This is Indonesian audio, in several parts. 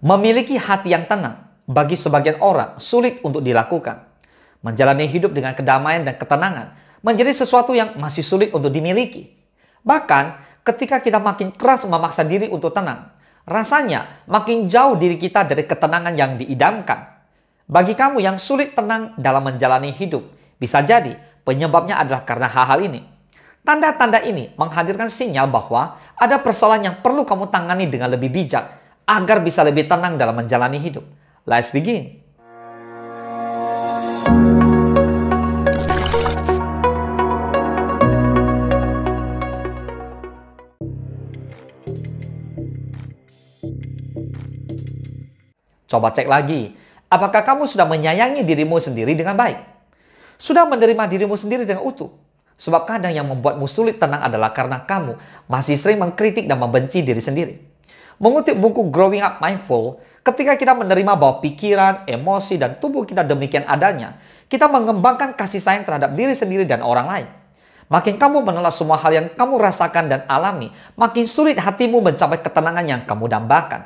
Memiliki hati yang tenang bagi sebagian orang sulit untuk dilakukan. Menjalani hidup dengan kedamaian dan ketenangan menjadi sesuatu yang masih sulit untuk dimiliki. Bahkan ketika kita makin keras memaksa diri untuk tenang, rasanya makin jauh diri kita dari ketenangan yang diidamkan. Bagi kamu yang sulit tenang dalam menjalani hidup, bisa jadi penyebabnya adalah karena hal-hal ini. Tanda-tanda ini menghadirkan sinyal bahwa ada persoalan yang perlu kamu tangani dengan lebih bijak agar bisa lebih tenang dalam menjalani hidup. Let's begin. Coba cek lagi, apakah kamu sudah menyayangi dirimu sendiri dengan baik? Sudah menerima dirimu sendiri dengan utuh? Sebab kadang yang membuatmu sulit tenang adalah karena kamu masih sering mengkritik dan membenci diri sendiri. Mengutip buku Growing Up Mindful, ketika kita menerima bahwa pikiran, emosi, dan tubuh kita demikian adanya, kita mengembangkan kasih sayang terhadap diri sendiri dan orang lain. Makin kamu menolak semua hal yang kamu rasakan dan alami, makin sulit hatimu mencapai ketenangan yang kamu dambakan.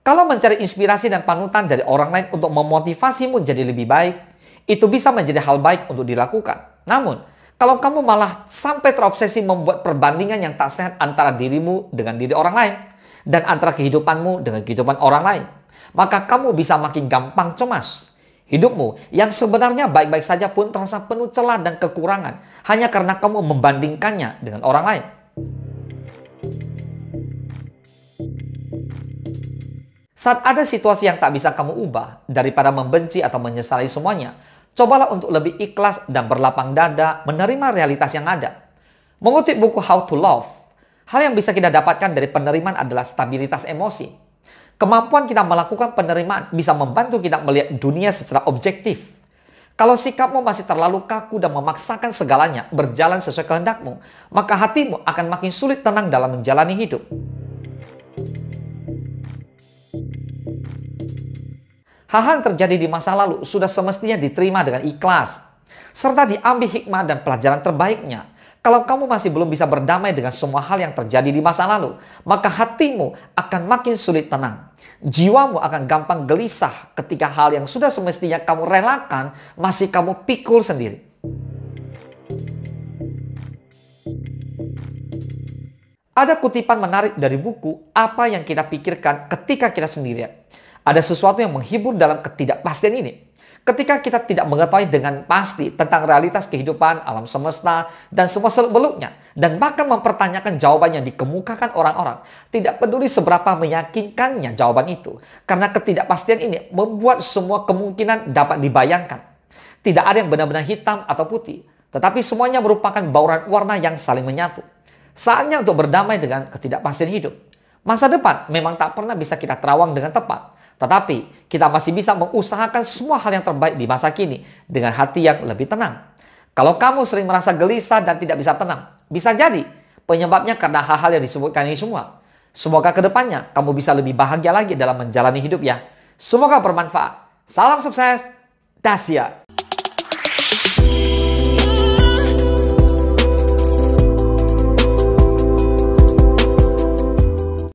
Kalau mencari inspirasi dan panutan dari orang lain untuk memotivasimu jadi lebih baik, itu bisa menjadi hal baik untuk dilakukan. Namun, kalau kamu malah sampai terobsesi membuat perbandingan yang tak sehat antara dirimu dengan diri orang lain, dan antara kehidupanmu dengan kehidupan orang lain, maka kamu bisa makin gampang cemas. Hidupmu yang sebenarnya baik-baik saja pun terasa penuh celah dan kekurangan, hanya karena kamu membandingkannya dengan orang lain. Saat ada situasi yang tak bisa kamu ubah, daripada membenci atau menyesali semuanya, cobalah untuk lebih ikhlas dan berlapang dada menerima realitas yang ada. Mengutip buku How to Love, hal yang bisa kita dapatkan dari penerimaan adalah stabilitas emosi. Kemampuan kita melakukan penerimaan bisa membantu kita melihat dunia secara objektif. Kalau sikapmu masih terlalu kaku dan memaksakan segalanya berjalan sesuai kehendakmu, maka hatimu akan makin sulit tenang dalam menjalani hidup. Hal-hal yang terjadi di masa lalu sudah semestinya diterima dengan ikhlas, serta diambil hikmah dan pelajaran terbaiknya. Kalau kamu masih belum bisa berdamai dengan semua hal yang terjadi di masa lalu, maka hatimu akan makin sulit tenang. Jiwamu akan gampang gelisah ketika hal yang sudah semestinya kamu relakan masih kamu pikul sendiri. Ada kutipan menarik dari buku Apa Yang Kita Pikirkan Ketika Kita Sendirian. Ada sesuatu yang menghibur dalam ketidakpastian ini. Ketika kita tidak mengetahui dengan pasti tentang realitas kehidupan, alam semesta, dan semua seluk-beluknya, dan bahkan mempertanyakan jawaban yang dikemukakan orang-orang, tidak peduli seberapa meyakinkannya jawaban itu. Karena ketidakpastian ini membuat semua kemungkinan dapat dibayangkan. Tidak ada yang benar-benar hitam atau putih, tetapi semuanya merupakan bauran warna yang saling menyatu. Saatnya untuk berdamai dengan ketidakpastian hidup. Masa depan memang tak pernah bisa kita terawang dengan tepat. Tetapi kita masih bisa mengusahakan semua hal yang terbaik di masa kini dengan hati yang lebih tenang. Kalau kamu sering merasa gelisah dan tidak bisa tenang, bisa jadi penyebabnya karena hal-hal yang disebutkan ini semua. Semoga kedepannya kamu bisa lebih bahagia lagi dalam menjalani hidup ya. Semoga bermanfaat. Salam sukses, Dasya.